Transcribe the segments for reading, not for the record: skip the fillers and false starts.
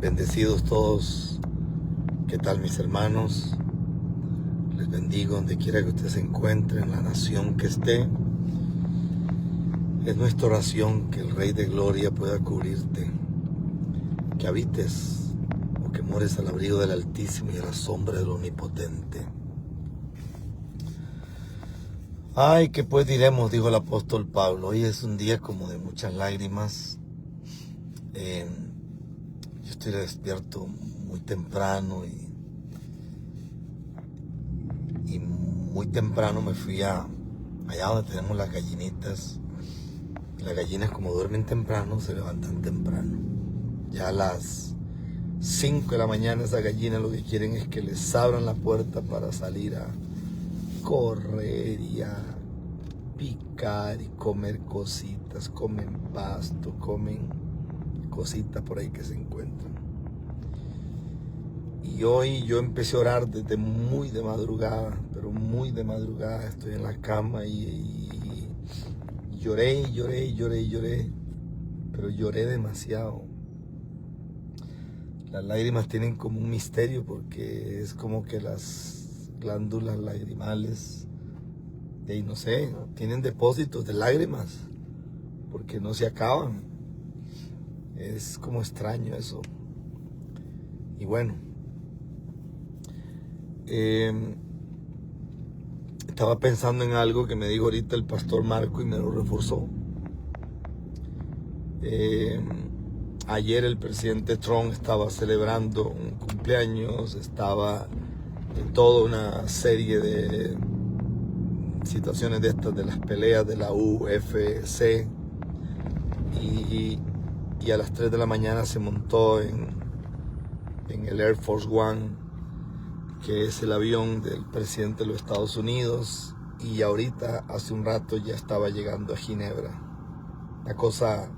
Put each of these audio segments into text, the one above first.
Bendecidos todos. ¿Qué tal, mis hermanos? Les bendigo donde quiera que usted se encuentre, en la nación que esté. Es nuestra oración que el Rey de Gloria pueda cubrirte, que habites o que mores al abrigo del Altísimo y a la sombra del Omnipotente. Ay, ¿qué pues diremos? Dijo el apóstol Pablo. Hoy es un día como de muchas lágrimas. Yo estoy despierto muy temprano y muy temprano me fui allá donde tenemos las gallinitas. Las gallinas, como duermen temprano, se levantan temprano. Ya a las 5 de la mañana esas gallinas lo que quieren es que les abran la puerta para salir a correr y a picar y comer cositas, comen pasto, comen cositas por ahí que se encuentran. Y hoy yo empecé a orar desde muy de madrugada, pero muy de madrugada. Estoy en la cama y lloré, pero lloré demasiado. Las lágrimas tienen como un misterio porque es como que las glándulas lagrimales, y no sé, tienen depósitos de lágrimas porque no se acaban. Es como extraño eso. Y bueno, estaba pensando en algo que me dijo ahorita el pastor Marco y me lo reforzó. Ayer el presidente Trump estaba celebrando un cumpleaños, estaba en toda una serie de situaciones de estas, de las peleas de la UFC, y a las 3 de la mañana se montó en el Air Force One, que es el avión del presidente de los Estados Unidos, y ahorita, hace un rato, ya estaba llegando a Ginebra. La cosa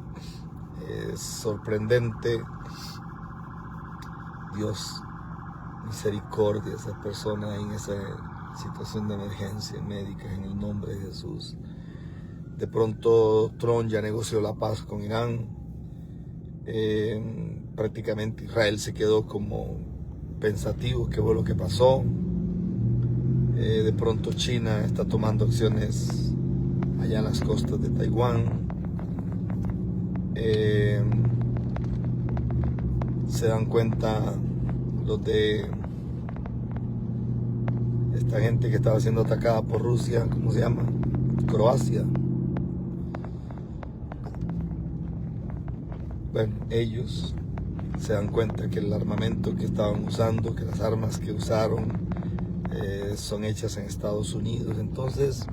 es sorprendente. Dios, misericordia a esas personas en esa situación de emergencia médica, en el nombre de Jesús. De pronto Trump ya negoció la paz con Irán. Prácticamente Israel se quedó como pensativo qué fue lo que pasó. De pronto China está tomando acciones allá en las costas de Taiwán. Se dan cuenta los de esta gente que estaba siendo atacada por Rusia, ¿cómo se llama? Croacia. Bueno, ellos se dan cuenta que el armamento que estaban usando, que las armas que usaron son hechas en Estados Unidos. Entonces,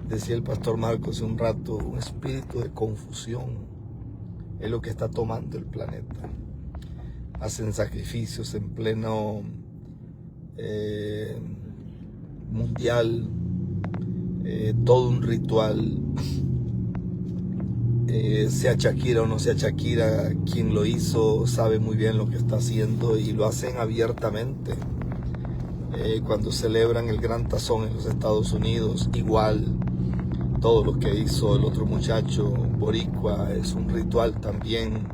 decía el pastor Marcos hace un rato, un espíritu de confusión es lo que está tomando el planeta. Hacen sacrificios en pleno mundial, todo un ritual. Sea Shakira o no sea Shakira, quien lo hizo sabe muy bien lo que está haciendo y lo hacen abiertamente. Cuando celebran el Gran Tazón en los Estados Unidos, igual todo lo que hizo el otro muchacho boricua es un ritual también.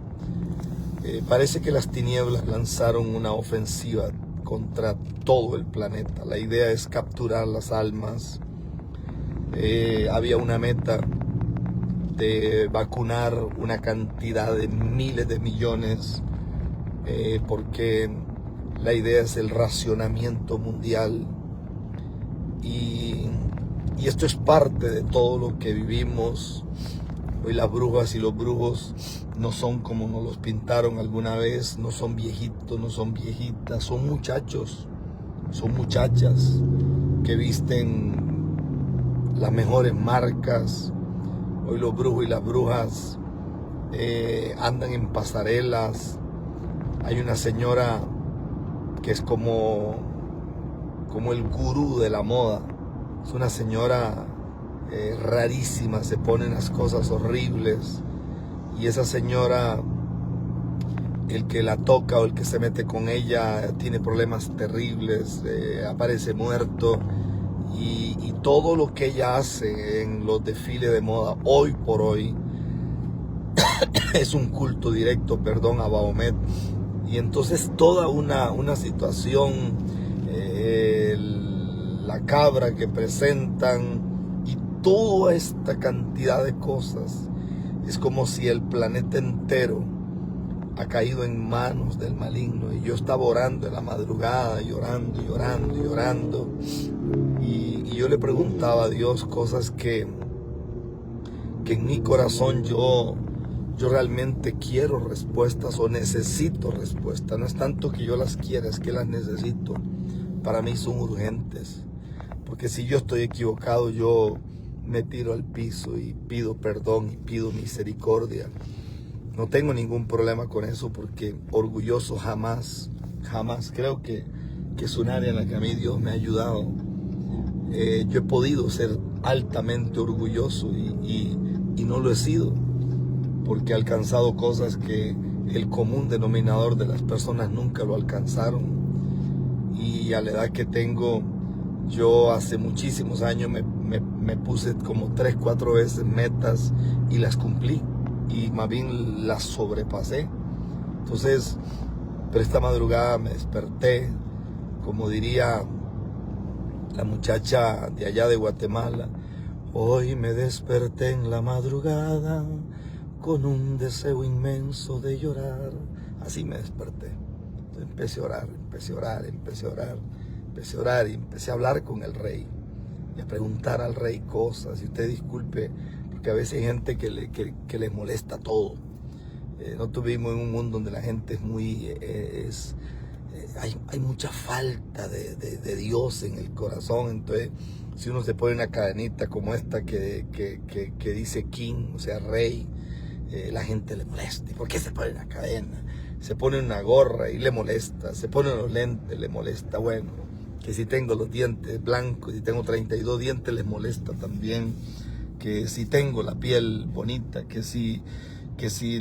Parece que las tinieblas lanzaron una ofensiva contra todo el planeta. La idea es capturar las almas. Había una meta de vacunar una cantidad de miles de millones, porque la idea es el racionamiento mundial, y esto es parte de todo lo que vivimos. Hoy las brujas y los brujos no son como nos los pintaron alguna vez, no son viejitos, no son viejitas, son muchachos, son muchachas que visten las mejores marcas. Hoy los brujos y las brujas andan en pasarelas. Hay una señora que es como el gurú de la moda. Es una señora rarísima, se pone unas cosas horribles. Y esa señora, el que la toca o el que se mete con ella tiene problemas terribles, aparece muerto. Y todo lo que ella hace en los desfiles de moda hoy por hoy es un culto directo, a Baphomet, Y entonces toda una situación, la cabra que presentan y toda esta cantidad de cosas, es como si el planeta entero ha caído en manos del maligno. Y yo estaba orando en la madrugada, llorando, llorando, llorando. Y yo le preguntaba a Dios cosas que en mi corazón yo realmente quiero respuestas o necesito respuestas. No es tanto que yo las quiera, es que las necesito. Para mí son urgentes. Porque si yo estoy equivocado, yo me tiro al piso y pido perdón y pido misericordia. No tengo ningún problema con eso, porque orgulloso jamás. Creo que es un área en la que a mí Dios me ha ayudado. Yo he podido ser altamente orgulloso y no lo he sido, porque he alcanzado cosas que el común denominador de las personas nunca lo alcanzaron. Y a la edad que tengo, yo hace muchísimos años me puse como 3, 4 veces metas y las cumplí, y más bien las sobrepasé. Entonces, pero esta madrugada me desperté, como diría la muchacha de allá de Guatemala: hoy me desperté en la madrugada con un deseo inmenso de llorar. Así me desperté. Entonces empecé a orar y empecé a hablar con el rey y a preguntar al rey cosas. Y usted disculpe, porque a veces hay gente que les molesta todo. No vivimos en un mundo donde la gente es muy... hay mucha falta de Dios en el corazón. Entonces, si uno se pone una cadenita como esta que dice King, o sea, rey, la gente le molesta. ¿Y por qué se pone una cadena? Se pone una gorra y le molesta. Se pone unos lentes, le molesta. Bueno, que si tengo los dientes blancos, si tengo 32 dientes, les molesta también. Que si tengo la piel bonita, que si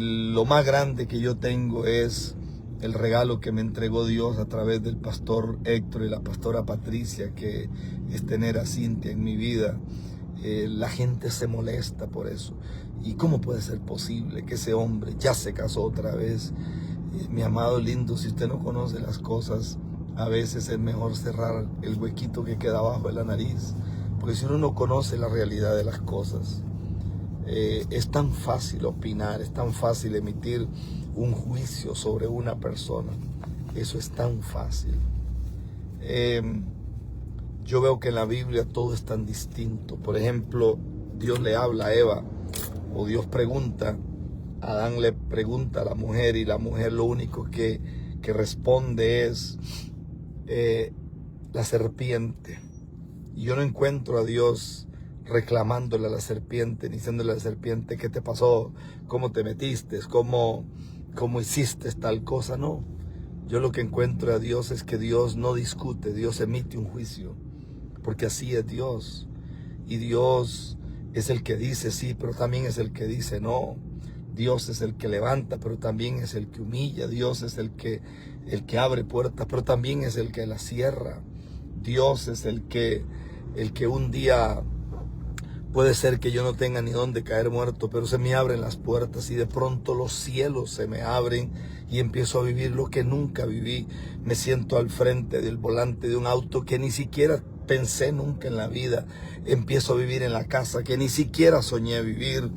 lo más grande que yo tengo es el regalo que me entregó Dios a través del pastor Héctor y la pastora Patricia, que es tener a Cintia en mi vida. La gente se molesta por eso. ¿Y cómo puede ser posible que ese hombre ya se casó otra vez? Mi amado lindo, si usted no conoce las cosas, a veces es mejor cerrar el huequito que queda abajo de la nariz. Porque si uno no conoce la realidad de las cosas, es tan fácil opinar, es tan fácil emitir un juicio sobre una persona. Eso es tan fácil. Yo veo que en la Biblia todo es tan distinto. Por ejemplo, Dios le habla a Eva, o Dios pregunta, Adán le pregunta a la mujer, y la mujer lo único que responde es la serpiente. Y yo no encuentro a Dios reclamándole a la serpiente, diciéndole a la serpiente: ¿qué te pasó? ¿Cómo te metiste? ¿Cómo hiciste tal cosa? No. Yo lo que encuentro a Dios es que Dios no discute, Dios emite un juicio, porque así es Dios. Y Dios es el que dice sí, pero también es el que dice no. Dios es el que levanta, pero también es el que humilla. Dios es el que abre puertas, pero también es el que las cierra. Dios es el que un día puede ser que yo no tenga ni dónde caer muerto, pero se me abren las puertas y de pronto los cielos se me abren y empiezo a vivir lo que nunca viví. Me siento al frente del volante de un auto que ni siquiera pensé nunca en la vida. Empiezo a vivir en la casa que ni siquiera soñé vivir.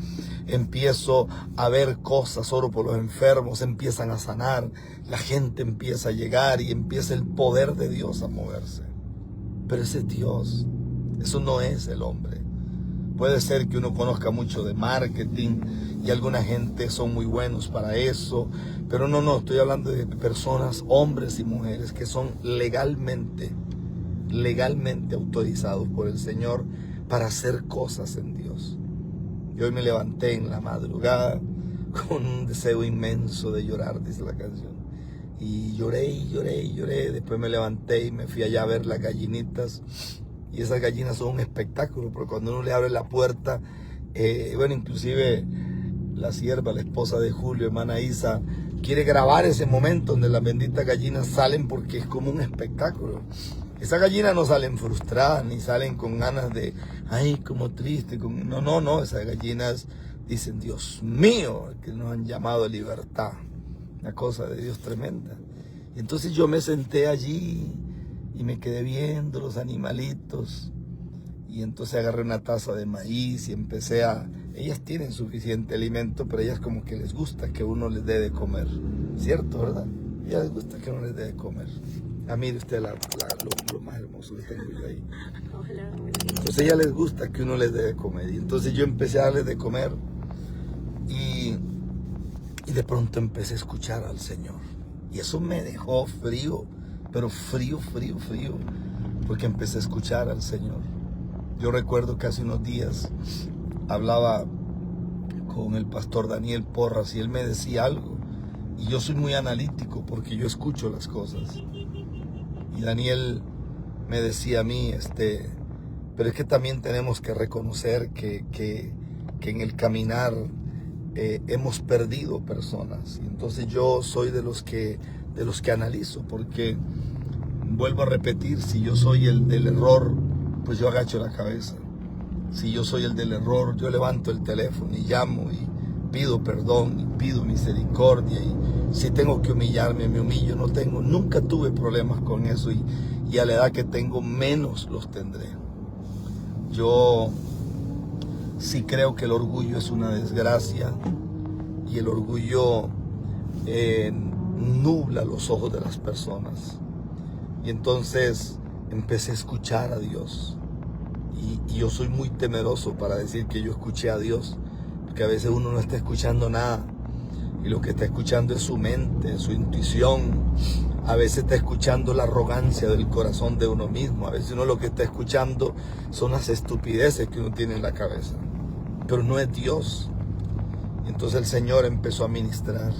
Empiezo a ver cosas, oro por los enfermos, empiezan a sanar, la gente empieza a llegar y empieza el poder de Dios a moverse. Pero ese es Dios, eso no es el hombre. Puede ser que uno conozca mucho de marketing y alguna gente son muy buenos para eso, pero no, estoy hablando de personas, hombres y mujeres, que son legalmente autorizados por el Señor para hacer cosas en Dios. Y hoy me levanté en la madrugada con un deseo inmenso de llorar, dice la canción. Y lloré. Después me levanté y me fui allá a ver las gallinitas. Y esas gallinas son un espectáculo, porque cuando uno le abre la puerta, inclusive la sierva, la esposa de Julio, hermana Isa, quiere grabar ese momento donde las benditas gallinas salen, porque es como un espectáculo. Esas gallinas no salen frustradas, ni salen con ganas de, ay, como triste. No, esas gallinas dicen: Dios mío, que nos han llamado a libertad. una cosa de Dios tremenda. Y entonces yo me senté allí y me quedé viendo los animalitos. Y entonces agarré una taza de maíz y empecé a... Ellas tienen suficiente alimento, pero ellas como que les gusta que uno les dé de comer. ¿Cierto, verdad? A ellas les gusta que uno les dé de comer. Ah, mire usted lo más hermoso que tengo yo ahí. Entonces a ellas les gusta que uno les dé de comer. Y entonces yo empecé a darles de comer y de pronto empecé a escuchar al Señor. Y eso me dejó frío, pero frío, porque empecé a escuchar al Señor. Yo recuerdo que hace unos días hablaba con el pastor Daniel Porras y él me decía algo. Y yo soy muy analítico porque yo escucho las cosas. Y Daniel me decía a mí, pero es que también tenemos que reconocer que en el caminar hemos perdido personas. Y entonces yo soy de los que analizo, porque vuelvo a repetir, si yo soy el del error, pues yo agacho la cabeza. Si yo soy el del error, yo levanto el teléfono y llamo y pido perdón y pido misericordia, y si tengo que humillarme, me humillo. Nunca tuve problemas con eso, y a la edad que tengo menos los tendré. Yo sí creo que el orgullo es una desgracia, y el orgullo nubla los ojos de las personas. Y entonces empecé a escuchar a Dios. Y yo soy muy temeroso para decir que yo escuché a Dios, porque a veces uno no está escuchando nada, y lo que está escuchando es su mente, su intuición. A veces está escuchando la arrogancia del corazón de uno mismo. A veces uno lo que está escuchando son las estupideces que uno tiene en la cabeza, pero no es Dios. Y entonces el Señor empezó a ministrar,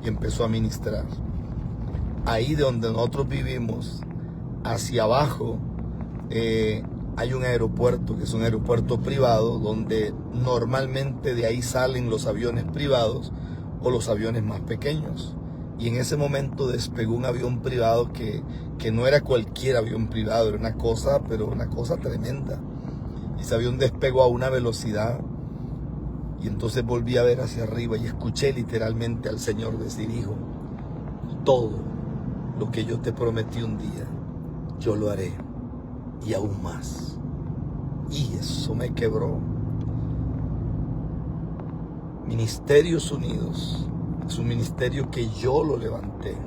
y empezó a ministrar. Ahí de donde nosotros vivimos, hacia abajo, hay un aeropuerto que es un aeropuerto privado, donde normalmente de ahí salen los aviones privados o los aviones más pequeños. Y en ese momento despegó un avión privado que no era cualquier avión privado, era una cosa tremenda. Y ese avión despegó a una velocidad, y entonces volví a ver hacia arriba y escuché literalmente al Señor decir: hijo, todo lo que yo te prometí un día, yo lo haré, y aún más. Y eso me quebró. Ministerios Unidos es un ministerio que yo lo levanté.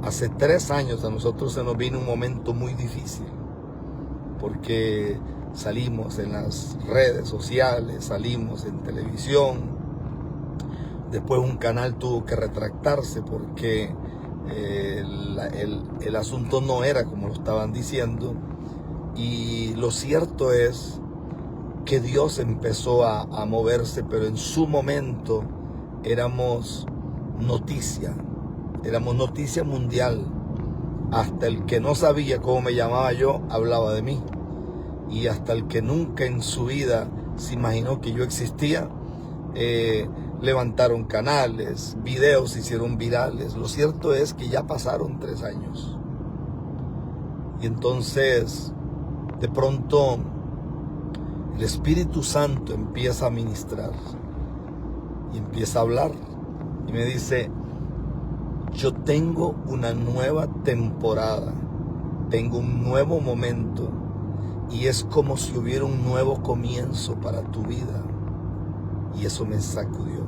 Hace 3 años a nosotros se nos vino un momento muy difícil, porque salimos en las redes sociales, salimos en televisión. Después un canal tuvo que retractarse porque el asunto no era como lo estaban diciendo. Y lo cierto es que Dios empezó a moverse, pero en su momento éramos noticia mundial. Hasta el que no sabía cómo me llamaba yo hablaba de mí, y hasta el que nunca en su vida se imaginó que yo existía, levantaron canales, videos se hicieron virales. Lo cierto es que ya pasaron 3 años. Y entonces, de pronto, el Espíritu Santo empieza a ministrar y empieza a hablar. Y me dice: yo tengo una nueva temporada, tengo un nuevo momento, y es como si hubiera un nuevo comienzo para tu vida. Y eso me sacudió.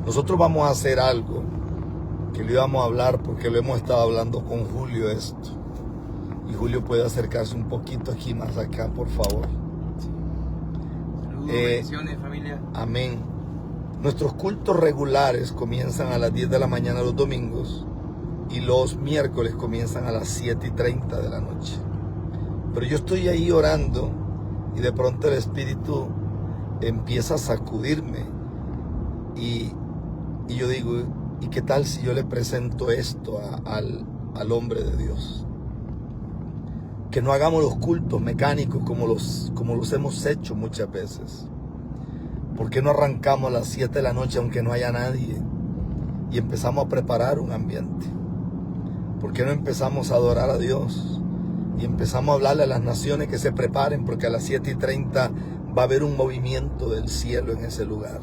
Nosotros vamos a hacer algo que lo íbamos a hablar, porque lo hemos estado hablando con Julio esto. Y Julio puede acercarse un poquito aquí, más acá, por favor. Saludos, bendiciones, familia. Amén. Nuestros cultos regulares comienzan a las 10 de la mañana los domingos, y los miércoles comienzan a las 7:30 de la noche. Pero yo estoy ahí orando, y de pronto el Espíritu empieza a sacudirme, y yo digo: ¿y qué tal si yo le presento esto al hombre de Dios? Que no hagamos los cultos mecánicos como los hemos hecho muchas veces. ¿Por qué no arrancamos a las 7 de la noche aunque no haya nadie, y empezamos a preparar un ambiente? ¿Por qué no empezamos a adorar a Dios y empezamos a hablarle a las naciones que se preparen, porque a las 7:30 va a haber un movimiento del cielo en ese lugar.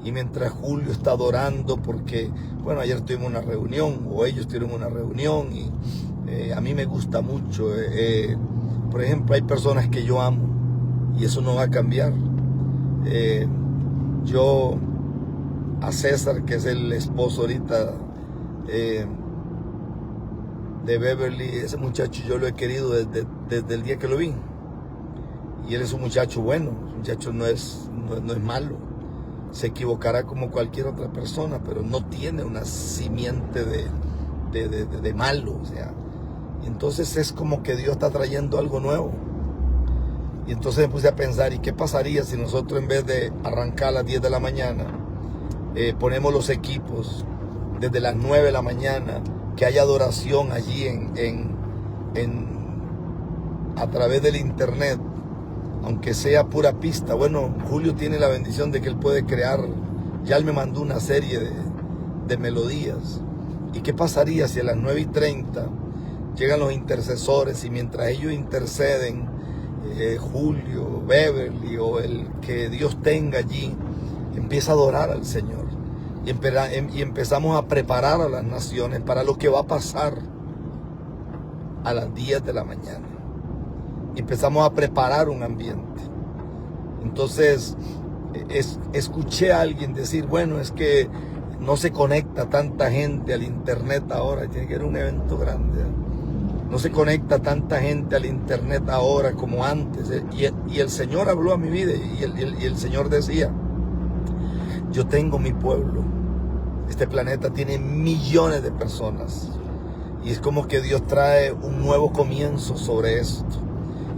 Y mientras Julio está adorando, porque, bueno, ayer tuvimos una reunión, o ellos tuvieron una reunión, y a mí me gusta mucho. Por ejemplo, hay personas que yo amo, y eso no va a cambiar. Yo, a César, que es el esposo ahorita de Beverly, ese muchacho yo lo he querido desde el día que lo vi. Y él es un muchacho bueno, un muchacho no es malo. Se equivocará como cualquier otra persona, pero no tiene una simiente de malo. O sea, y entonces es como que Dios está trayendo algo nuevo. Y entonces me puse a pensar, ¿y qué pasaría si nosotros, en vez de arrancar a las 10 de la mañana, ponemos los equipos desde las 9 de la mañana, que haya adoración allí a través del internet, aunque sea pura pista? Bueno, Julio tiene la bendición de que él puede crear, ya él me mandó una serie de melodías. ¿Y qué pasaría si a las 9:30 llegan los intercesores y mientras ellos interceden, Julio, Beverly o el que Dios tenga allí, empieza a adorar al Señor? Y empezamos a preparar a las naciones para lo que va a pasar a las 10 de la mañana. Y empezamos a preparar un ambiente. Entonces, escuché a alguien decir, bueno, es que no se conecta tanta gente al internet ahora. Tiene que ser un evento grande. No se conecta tanta gente al internet ahora como antes. Y el Señor habló a mi vida y el Señor decía, yo tengo mi pueblo. Este planeta tiene millones de personas. Y es como que Dios trae un nuevo comienzo sobre esto.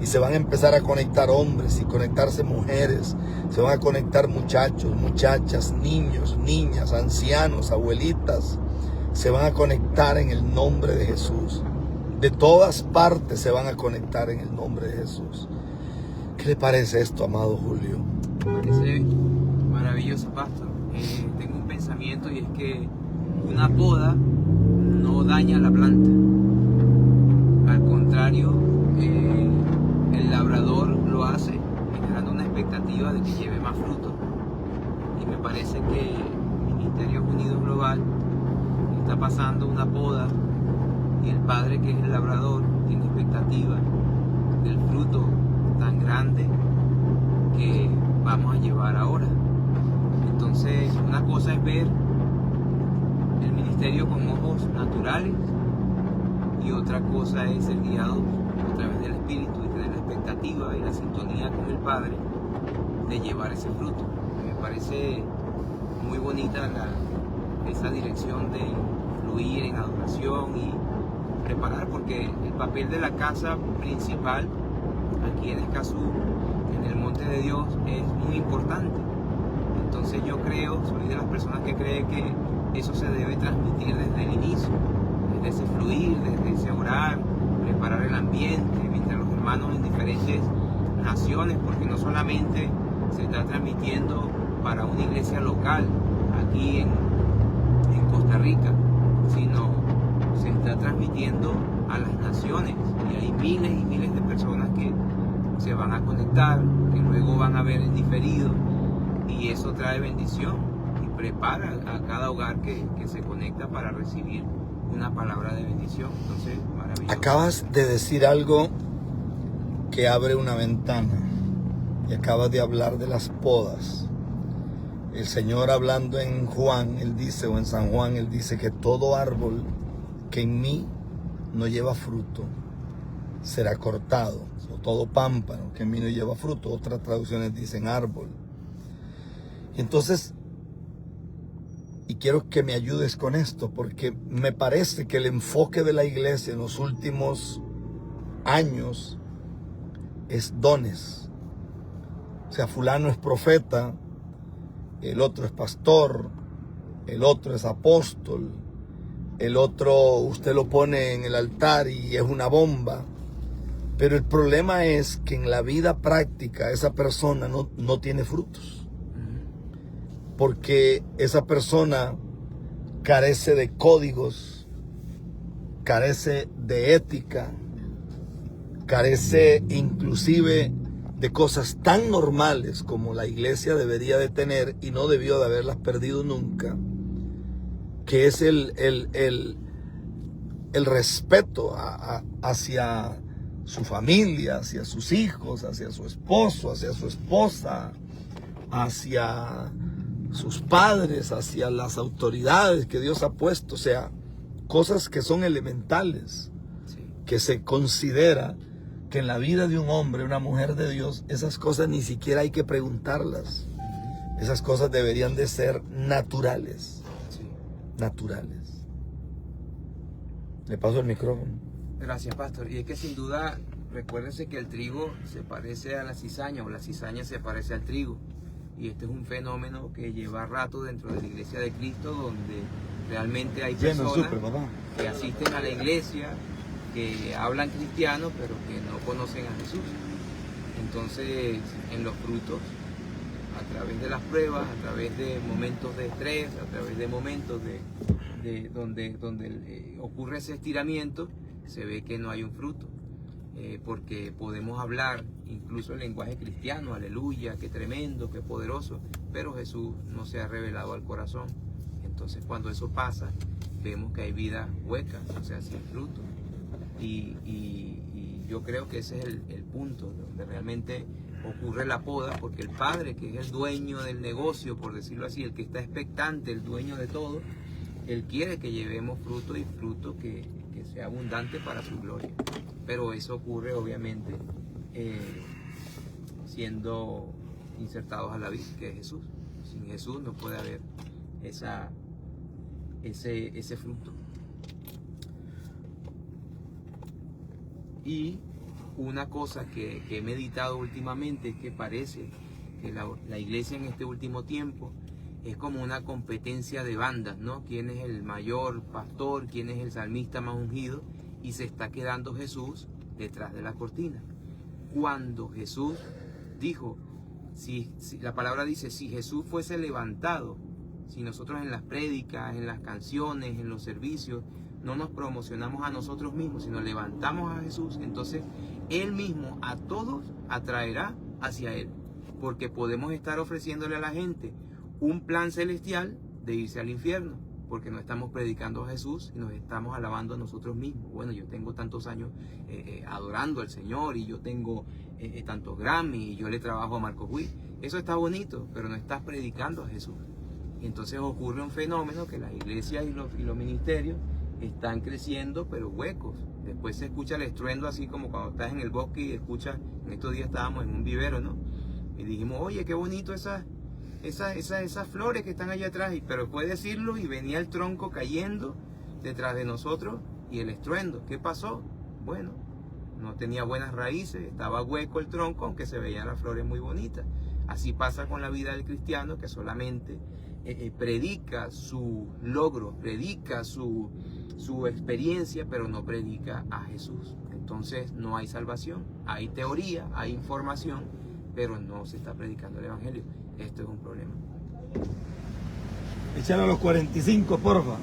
Y se van a empezar a conectar hombres y conectarse mujeres. Se van a conectar muchachos, muchachas, niños, niñas, ancianos, abuelitas. Se van a conectar en el nombre de Jesús. De todas partes se van a conectar en el nombre de Jesús. ¿Qué le parece esto, amado Julio? Me parece maravilloso, pastor. Tengo un pensamiento, y es que una poda no daña la planta. Al contrario, el labrador lo hace generando una expectativa de que lleve más fruto. Y me parece que Ministerios Unidos Global está pasando una poda, y el Padre, que es el labrador, tiene expectativa del fruto tan grande que vamos a llevar ahora. Entonces, una cosa es ver el ministerio con ojos naturales, y otra cosa es ser guiado a través del Espíritu y tener la expectativa y la sintonía con el Padre de llevar ese fruto. Me parece muy bonita esa dirección de fluir en adoración y preparar, porque el papel de la casa principal aquí en Escazú, en el monte de Dios, es muy importante. Entonces yo soy de las personas que cree que eso se debe transmitir desde el inicio, desde ese fluir, desde ese orar, preparar el ambiente, mientras los hermanos en diferentes naciones, porque no solamente se está transmitiendo para una iglesia local aquí en Costa Rica, sino se está transmitiendo a las naciones, y hay miles y miles de personas que se van a conectar, que luego van a ver en diferido, y eso trae bendición y prepara a cada hogar que se conecta para recibir una palabra de bendición. Entonces, maravilloso. Acabas de decir algo que abre una ventana, y acabas de hablar de las podas. El Señor, hablando en Juan, Él dice, o en San Juan, Él dice que todo árbol que en mí no lleva fruto será cortado, o todo pámpano que en mí no lleva fruto. Otras traducciones dicen árbol. Y entonces, y quiero que me ayudes con esto, porque me parece que el enfoque de la iglesia en los últimos años es dones. O sea, fulano es profeta, el otro es pastor, el otro es apóstol, el otro usted lo pone en el altar y es una bomba. Pero el problema es que en la vida práctica esa persona no tiene frutos. Porque esa persona carece de códigos, carece de ética, carece inclusive de cosas tan normales como la iglesia debería de tener y no debió de haberlas perdido nunca, que es el respeto hacia su familia, hacia sus hijos, hacia su esposo, hacia su esposa, hacia sus padres, hacia las autoridades que Dios ha puesto. O sea, cosas que son elementales, que se considera que en la vida de un hombre, una mujer de Dios, esas cosas ni siquiera hay que preguntarlas. Esas cosas deberían de ser naturales. Naturales. Le paso el micrófono. Gracias, pastor. Y es que sin duda, recuérdese que el trigo se parece a la cizaña, o la cizaña se parece al trigo. Y este es un fenómeno que lleva rato dentro de la iglesia de Cristo, donde realmente hay personas que asisten a la iglesia, que hablan cristiano, pero que no conocen a Jesús. Entonces, en los frutos, a través de las pruebas, a través de momentos de estrés, a través de momentos donde ocurre ese estiramiento, se ve que no hay un fruto. Porque podemos hablar incluso el lenguaje cristiano, aleluya, qué tremendo, qué poderoso, pero Jesús no se ha revelado al corazón. Entonces, cuando eso pasa, vemos que hay vida hueca, o sea, sin fruto. Y yo creo que ese es el punto donde realmente ocurre la poda, porque el padre, que es el dueño del negocio, por decirlo así, el que está expectante, el dueño de todo, él quiere que llevemos fruto, y fruto que sea abundante para su gloria. Pero eso ocurre obviamente siendo insertados a la vida, que es Jesús. Sin Jesús no puede haber ese fruto. Y una cosa que he meditado últimamente es que parece que la iglesia en este último tiempo es como una competencia de bandas, ¿no? ¿Quién es el mayor pastor? ¿Quién es el salmista más ungido? Y se está quedando Jesús detrás de la cortina. Cuando Jesús dijo, si la palabra dice, si Jesús fuese levantado, si nosotros en las prédicas, en las canciones, en los servicios, no nos promocionamos a nosotros mismos, sino levantamos a Jesús, entonces Él mismo a todos atraerá hacia Él, porque podemos estar ofreciéndole a la gente un plan celestial de irse al infierno, porque no estamos predicando a Jesús y nos estamos alabando a nosotros mismos. Bueno, yo tengo tantos años adorando al Señor, y yo tengo tantos Grammy, y yo le trabajo a Marcos Witt. Eso está bonito, pero no estás predicando a Jesús. Y entonces ocurre un fenómeno que las iglesias y los ministerios están creciendo, pero huecos. Después se escucha el estruendo, así como cuando estás en el bosque y escuchas. En estos días estábamos en un vivero, ¿no? Y dijimos, oye, qué bonito esas flores que están allá atrás. Pero después de decirlo, y venía el tronco cayendo detrás de nosotros y el estruendo. ¿Qué pasó? Bueno, no tenía buenas raíces, estaba hueco el tronco, aunque se veían las flores muy bonitas. Así pasa con la vida del cristiano, que solamente predica su logro, predica su experiencia, pero no predica a Jesús. Entonces no hay salvación, hay teoría, hay información, pero no se está predicando el evangelio. Esto es un problema. Échalo a los 45, porfa.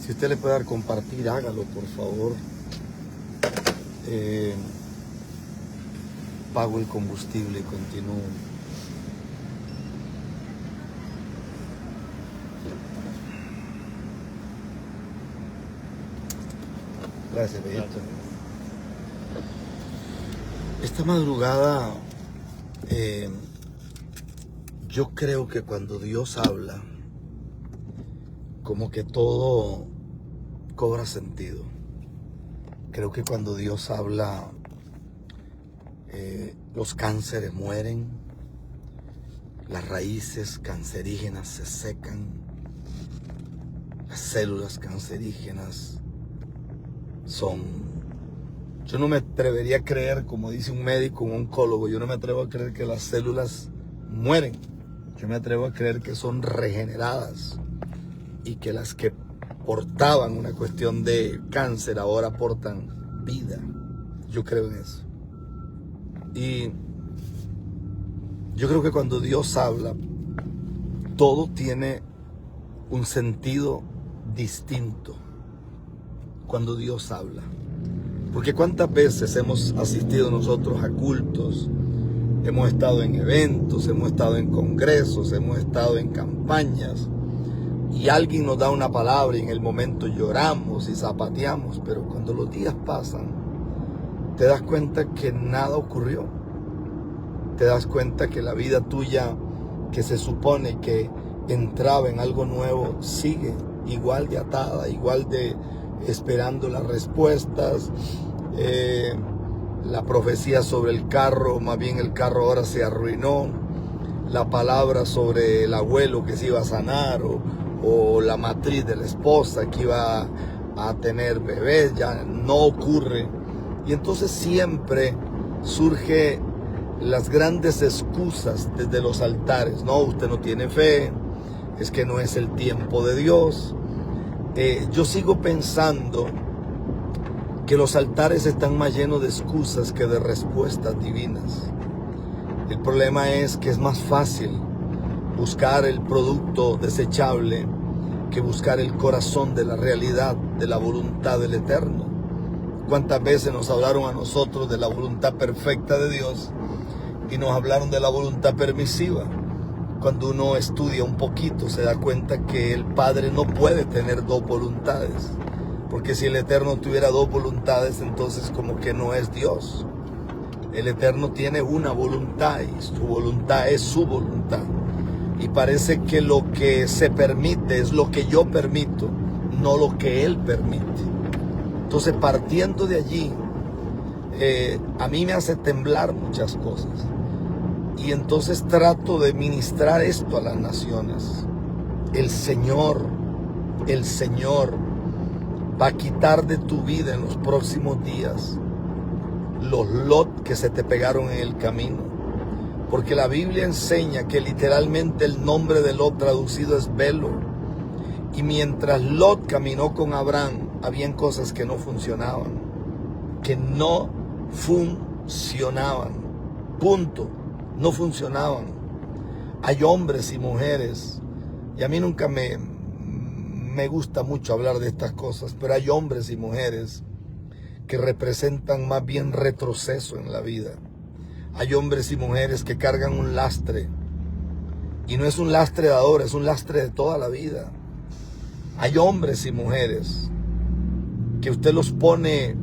Si usted le puede dar compartir, hágalo, por favor. Pago el combustible y continúo. Gracias, Bellito. Esta madrugada, yo creo que cuando Dios habla, como que todo cobra sentido. Creo que cuando Dios habla, los cánceres mueren, las raíces cancerígenas se secan, las células cancerígenas son... Yo no me atrevería a creer, como dice un médico, un oncólogo, yo no me atrevo a creer que las células mueren. Yo me atrevo a creer que son regeneradas, y que las que portaban una cuestión de cáncer ahora portan vida. Yo creo en eso. Y yo creo que cuando Dios habla, todo tiene un sentido distinto cuando Dios habla. Porque cuántas veces hemos asistido nosotros a cultos, hemos estado en eventos, hemos estado en congresos, hemos estado en campañas, y alguien nos da una palabra y en el momento lloramos y zapateamos, pero cuando los días pasan, te das cuenta que nada ocurrió. Te das cuenta que la vida tuya, que se supone que entraba en algo nuevo, sigue igual de atada, igual de esperando las respuestas. La profecía sobre el carro, más bien el carro ahora se arruinó. La palabra sobre el abuelo que se iba a sanar, o la matriz de la esposa que iba a tener bebés, ya no ocurre. Y entonces siempre surge las grandes excusas desde los altares. No, usted no tiene fe, es que no es el tiempo de Dios. Yo sigo pensando que los altares están más llenos de excusas que de respuestas divinas. El problema es que es más fácil buscar el producto desechable que buscar el corazón de la realidad, de la voluntad del Eterno. ¿Cuántas veces nos hablaron a nosotros de la voluntad perfecta de Dios y nos hablaron de la voluntad permisiva? Cuando uno estudia un poquito se da cuenta que el Padre no puede tener dos voluntades, porque si el Eterno tuviera dos voluntades, entonces como que no es Dios. El Eterno tiene una voluntad y su voluntad es su voluntad. Y parece que lo que se permite es lo que yo permito, no lo que Él permite. Entonces, partiendo de allí, a mí me hace temblar muchas cosas. Y entonces trato de ministrar esto a las naciones. El Señor va a quitar de tu vida en los próximos días los Lot que se te pegaron en el camino. Porque la Biblia enseña que literalmente el nombre de Lot traducido es velo. Y mientras Lot caminó con Abraham, habían cosas que no funcionaban. Que no funcionaban. Punto. No funcionaban. Hay hombres y mujeres, y a mí nunca me gusta mucho hablar de estas cosas, pero hay hombres y mujeres que representan más bien retroceso en la vida. Hay hombres y mujeres que cargan un lastre, y no es un lastre de ahora, es un lastre de toda la vida. Hay hombres y mujeres que usted los pone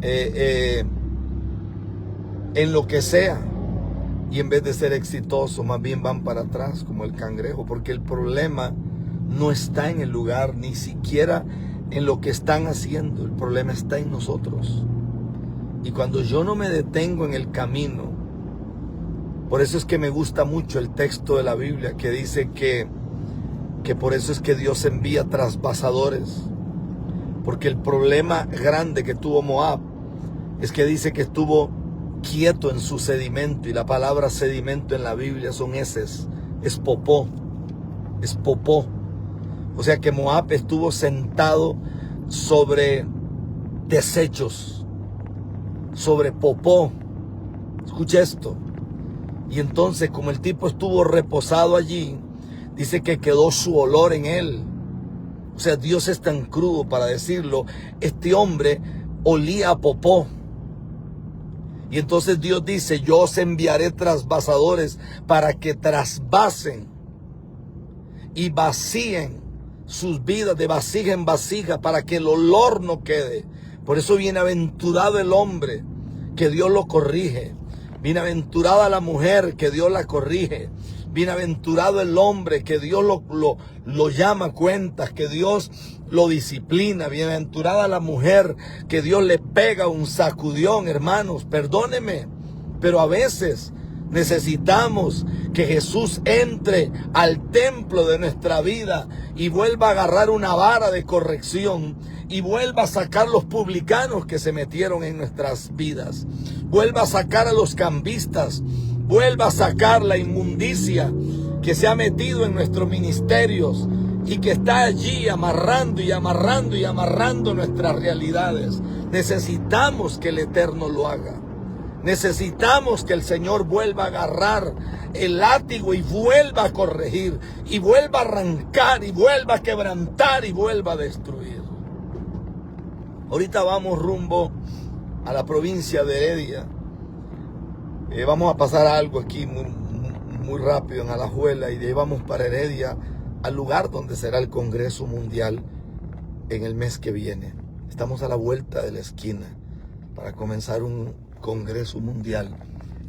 en lo que sea, y en vez de ser exitosos, más bien van para atrás como el cangrejo, porque el problema no está en el lugar, ni siquiera en lo que están haciendo. El problema está en nosotros. Y cuando yo no me detengo en el camino, por eso es que me gusta mucho el texto de la Biblia que dice que por eso es que Dios envía trasvasadores. Porque el problema grande que tuvo Moab es que dice que estuvo quieto en su sedimento, y la palabra sedimento en la Biblia son heces, es popó. O sea que Moab estuvo sentado sobre desechos, sobre popó. Escucha esto. Y entonces, como el tipo estuvo reposado allí, dice que quedó su olor en él. O sea, Dios es tan crudo para decirlo. Este hombre olía a popó. Y entonces Dios dice: yo os enviaré trasvasadores para que trasvasen y vacíen sus vidas de vasija en vasija, para que el olor no quede. Por eso bienaventurado el hombre que Dios lo corrige. Bienaventurada la mujer que Dios la corrige. Bienaventurado el hombre que Dios lo llama a cuentas, que Dios lo disciplina. Bienaventurada la mujer que Dios le pega un sacudión. Hermanos, perdónenme, pero a veces necesitamos que Jesús entre al templo de nuestra vida y vuelva a agarrar una vara de corrección y vuelva a sacar los publicanos que se metieron en nuestras vidas. Vuelva a sacar a los cambistas. Vuelva a sacar la inmundicia que se ha metido en nuestros ministerios y que está allí amarrando y amarrando y amarrando nuestras realidades. Necesitamos que el Eterno lo haga. Necesitamos que el Señor vuelva a agarrar el látigo y vuelva a corregir, y vuelva a arrancar, y vuelva a quebrantar, y vuelva a destruir. Ahorita vamos rumbo a la provincia de Heredia. Vamos a pasar algo aquí muy rápido en Alajuela, y de ahí vamos para Heredia, al lugar donde será el Congreso Mundial en el mes que viene. Estamos a la vuelta de la esquina para comenzar un Congreso Mundial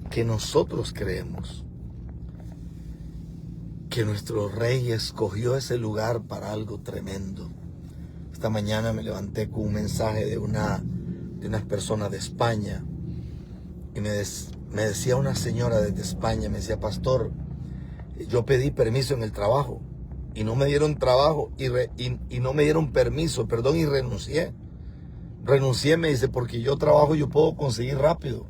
que nosotros creemos que nuestro Rey escogió ese lugar para algo tremendo. Esta mañana me levanté con un mensaje de unas personas de España, y me decía una señora desde España, me decía: pastor, yo pedí permiso en el trabajo y no me dieron trabajo y no me dieron permiso, y renuncié. Renuncié, me dice, porque yo trabajo, yo puedo conseguir rápido,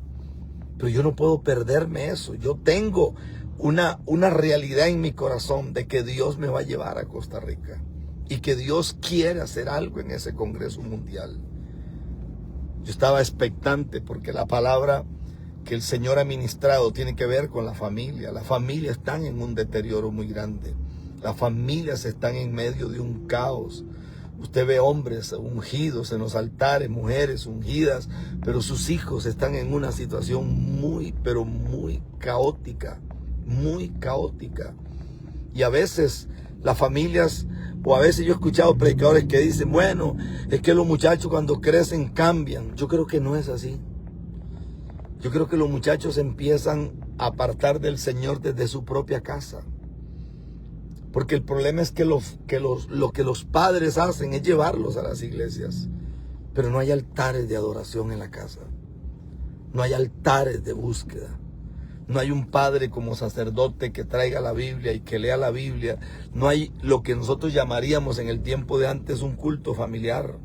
pero yo no puedo perderme eso. Yo tengo una realidad en mi corazón de que Dios me va a llevar a Costa Rica y que Dios quiere hacer algo en ese Congreso Mundial. Yo estaba expectante porque la palabra que el Señor ha ministrado tiene que ver con la familia. Las familias están en un deterioro muy grande. Las familias están en medio de un caos. Usted ve hombres ungidos en los altares, mujeres ungidas, pero sus hijos están en una situación pero muy caótica, muy caótica. Y a veces las familias, o a veces yo he escuchado predicadores que dicen: bueno, es que los muchachos cuando crecen cambian. Yo creo que no es así. Yo creo que los muchachos empiezan a apartar del Señor desde su propia casa. Porque el problema es que lo que los padres hacen es llevarlos a las iglesias, pero no hay altares de adoración en la casa. No hay altares de búsqueda. No hay un padre como sacerdote que traiga la Biblia y que lea la Biblia. No hay lo que nosotros llamaríamos en el tiempo de antes un culto familiar.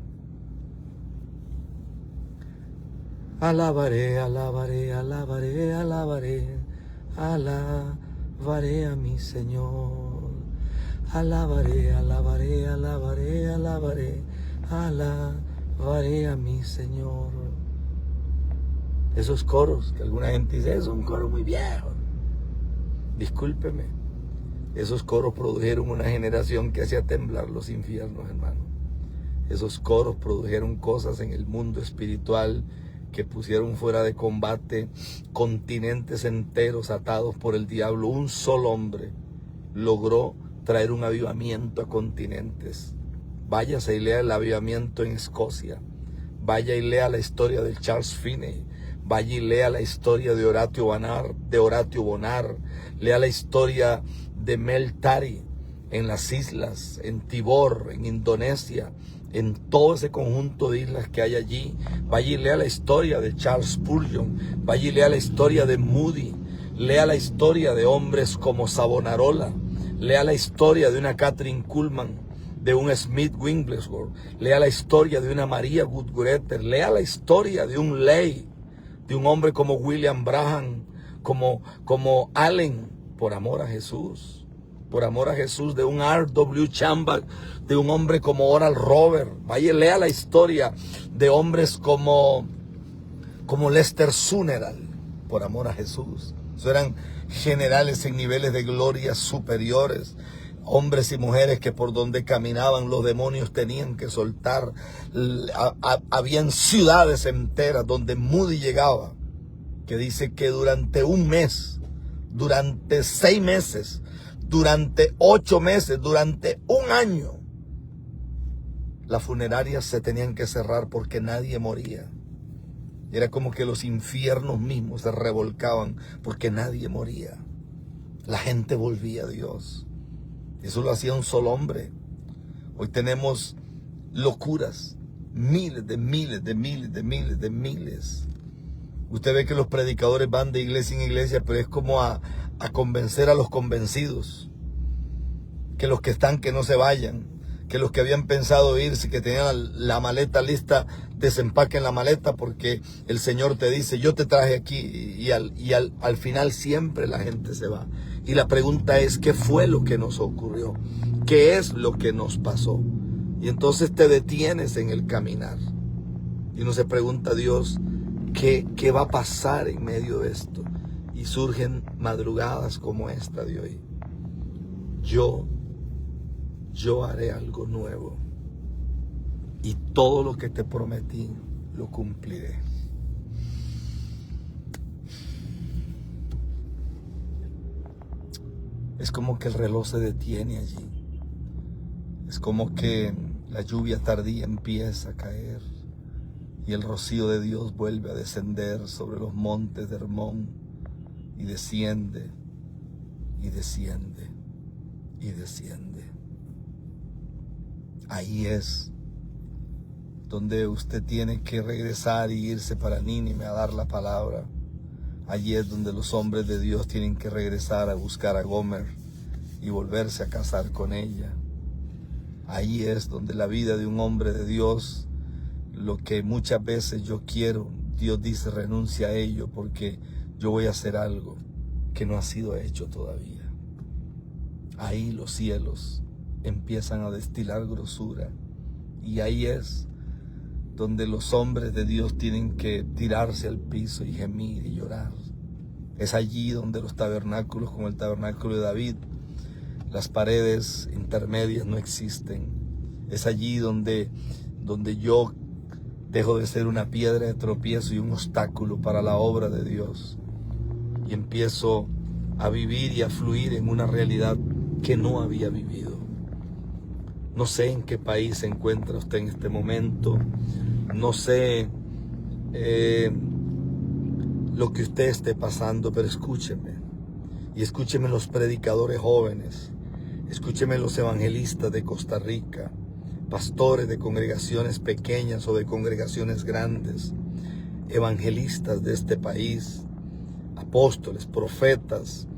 Alabaré, alabaré, alabaré, alabaré, alabaré a mi Señor. Alabaré, alabaré, alabaré, alabaré, alabaré a mi Señor. Esos coros que alguna gente dice: es un coro muy viejo. Discúlpeme, esos coros produjeron una generación que hacía temblar los infiernos, hermano. Esos coros produjeron cosas en el mundo espiritual que pusieron fuera de combate continentes enteros atados por el diablo. Un solo hombre logró traer un avivamiento a continentes. Váyase y lea el avivamiento en Escocia. Vaya y lea la historia de Charles Finney. Vaya y lea la historia de Horatio Bonar. Lea la historia de Mel Tari en las islas, en Tibor, en Indonesia, en todo ese conjunto de islas que hay allí. Vaya y lea la historia de Charles Spurgeon. Vaya y lea la historia de Moody. Lea la historia de hombres como Savonarola. Lea la historia de una Catherine Kuhlman, de un Smith Wigglesworth. Lea la historia de una María Gutgreter. Lea la historia de un Ley, de un hombre como William Branham, como Allen, por amor a Jesús. Por amor a Jesús, de un R.W. Chambers, de un hombre como Oral Roberts. Vaya y lea la historia de hombres como Lester Sumrall, por amor a Jesús. Eso eran generales en niveles de gloria superiores, hombres y mujeres que por donde caminaban los demonios tenían que soltar. Habían ciudades enteras donde Moody llegaba, que dice que durante un mes, durante 6 meses, durante 8 meses, durante un año, las funerarias se tenían que cerrar porque nadie moría. Era como que los infiernos mismos se revolcaban porque nadie moría. La gente volvía a Dios. Eso lo hacía un solo hombre. Hoy tenemos locuras, miles. Usted ve que los predicadores van de iglesia en iglesia, pero es como a convencer a los convencidos. Que los que están, que no se vayan. Que los que habían pensado irse, que tenían la maleta lista, desempaquen la maleta, porque el Señor te dice: yo te traje aquí, y al final siempre la gente se va. Y la pregunta es: ¿qué fue lo que nos ocurrió? ¿Qué es lo que nos pasó? Y entonces te detienes en el caminar. Y uno se pregunta: Dios, ¿Qué va a pasar en medio de esto? Y surgen madrugadas como esta de hoy. Yo haré algo nuevo. Y todo lo que te prometí, lo cumpliré. Es como que el reloj se detiene allí. Es como que la lluvia tardía empieza a caer y el rocío de Dios vuelve a descender sobre los montes de Hermón y desciende, y desciende, y desciende. Ahí es donde usted tiene que regresar y irse para Nínive a dar la palabra. Allí es donde los hombres de Dios tienen que regresar a buscar a Gomer y volverse a casar con ella. Ahí es donde la vida de un hombre de Dios, lo que muchas veces yo quiero, Dios dice renuncia a ello porque yo voy a hacer algo que no ha sido hecho todavía. Ahí los cielos empiezan a destilar grosura y ahí es donde los hombres de Dios tienen que tirarse al piso y gemir y llorar. Es allí donde los tabernáculos, como el tabernáculo de David, las paredes intermedias no existen. Es allí donde yo dejo de ser una piedra de tropiezo y un obstáculo para la obra de Dios. Y empiezo a vivir y a fluir en una realidad que no había vivido. No sé en qué país se encuentra usted en este momento. No sé lo que usted esté pasando, pero escúcheme. Y escúcheme los predicadores jóvenes. Escúcheme los evangelistas de Costa Rica, pastores de congregaciones pequeñas o de congregaciones grandes, evangelistas de este país, apóstoles, profetas,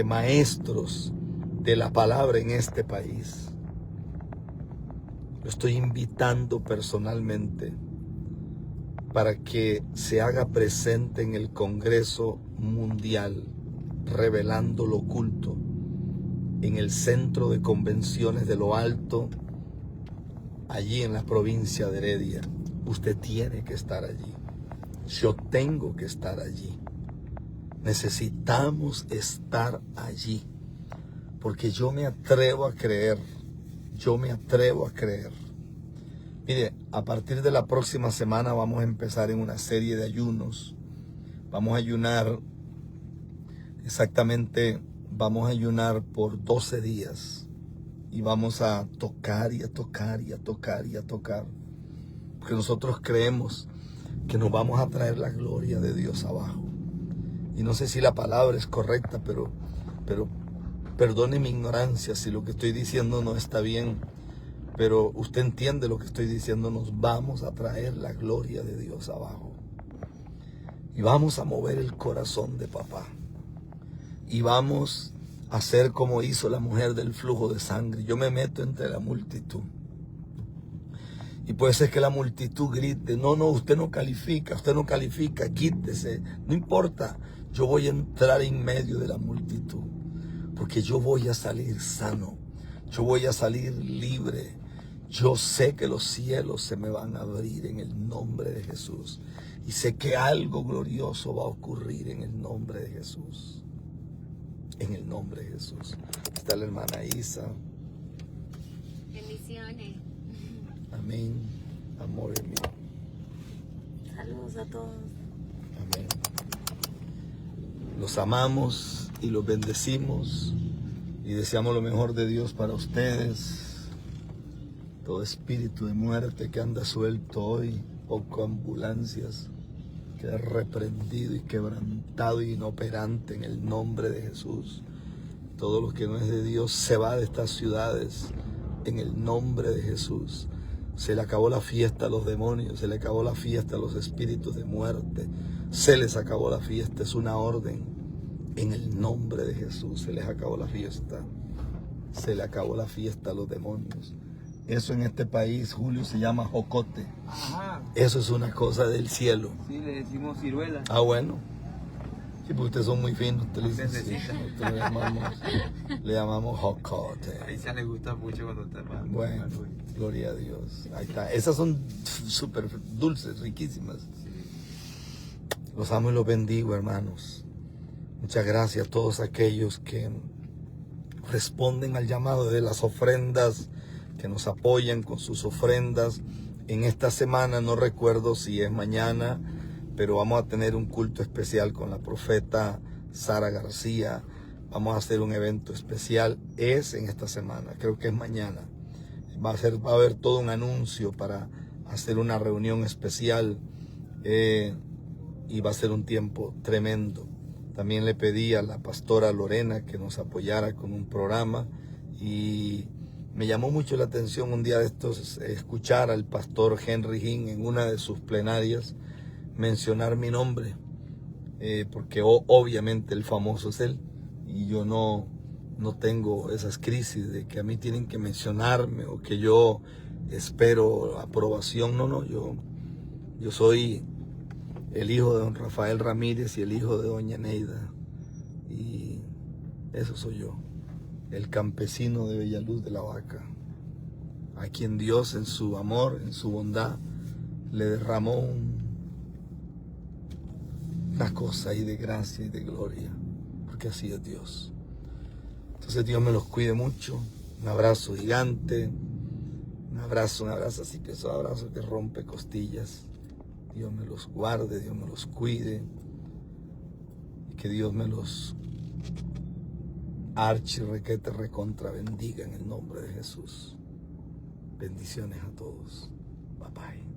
maestros de la palabra en este país. Lo estoy invitando personalmente para que se haga presente en el Congreso Mundial, revelando lo oculto, en el Centro de Convenciones de Lo Alto, allí en la provincia de Heredia. Usted tiene que estar allí. Yo tengo que estar allí. Necesitamos estar allí. Porque yo me atrevo a creer. Yo me atrevo a creer. Mire, a partir de la próxima semana vamos a empezar en una serie de ayunos. Vamos a ayunar exactamente, vamos a ayunar por 12 días. Y vamos a tocar y a tocar y a tocar y a tocar. Porque nosotros creemos que nos vamos a traer la gloria de Dios abajo. Y no sé si la palabra es correcta, pero perdone mi ignorancia si lo que estoy diciendo no está bien. Pero usted entiende lo que estoy diciendo, nos vamos a traer la gloria de Dios abajo. Y vamos a mover el corazón de papá. Y vamos a hacer como hizo la mujer del flujo de sangre. Yo me meto entre la multitud. Y puede ser que la multitud grite, no, usted no califica, quítese. No importa, yo voy a entrar en medio de la multitud. Porque yo voy a salir sano, yo voy a salir libre. Yo sé que los cielos se me van a abrir en el nombre de Jesús. Y sé que algo glorioso va a ocurrir en el nombre de Jesús. En el nombre de Jesús. Está la hermana Isa. Bendiciones. Amén. Amor mío. Saludos a todos. Amén. Los amamos y los bendecimos. Y deseamos lo mejor de Dios para ustedes. Todo espíritu de muerte que anda suelto hoy, poco ambulancias, queda reprendido y quebrantado y inoperante en el nombre de Jesús. Todo lo que no es de Dios se va de estas ciudades en el nombre de Jesús. Se le acabó la fiesta a los demonios, se le acabó la fiesta a los espíritus de muerte, se les acabó la fiesta, es una orden. En el nombre de Jesús se les acabó la fiesta, se le acabó la fiesta a los demonios. Eso en este país, Julio, se llama jocote. Ajá. Eso es una cosa del cielo. Sí, le decimos ciruela. Ah, bueno. Sí, porque ustedes son muy finos. Ustedes le llamamos jocote. A Isa le gusta mucho cuando está mal. Bueno, gloria a Dios. Ahí está. Esas son súper dulces, riquísimas. Sí. Los amo y los bendigo, hermanos. Muchas gracias a todos aquellos que responden al llamado de las ofrendas, que nos apoyan con sus ofrendas. En esta semana, no recuerdo si es mañana, pero vamos a tener un culto especial con la profeta Sara García. Vamos a hacer un evento especial. Es en esta semana, creo que es mañana. Va a haber todo un anuncio para hacer una reunión especial y va a ser un tiempo tremendo. También le pedí a la pastora Lorena que nos apoyara con un programa y me llamó mucho la atención un día de estos escuchar al pastor Henry Hinn en una de sus plenarias mencionar mi nombre, porque obviamente el famoso es él y yo no tengo esas crisis de que a mí tienen que mencionarme o que yo espero aprobación. No, yo soy el hijo de don Rafael Ramírez y el hijo de doña Neida, y eso soy yo, el campesino de Bellaluz de la Vaca, a quien Dios en su amor, en su bondad, le derramó una cosa ahí de gracia y de gloria, porque así es Dios. Entonces Dios me los cuide mucho. Un abrazo gigante, un abrazo así que esos abrazos que rompe costillas. Dios me los guarde, Dios me los cuide, y que Dios me los requete, recontra bendiga en el nombre de Jesús. Bendiciones a todos. Bye bye.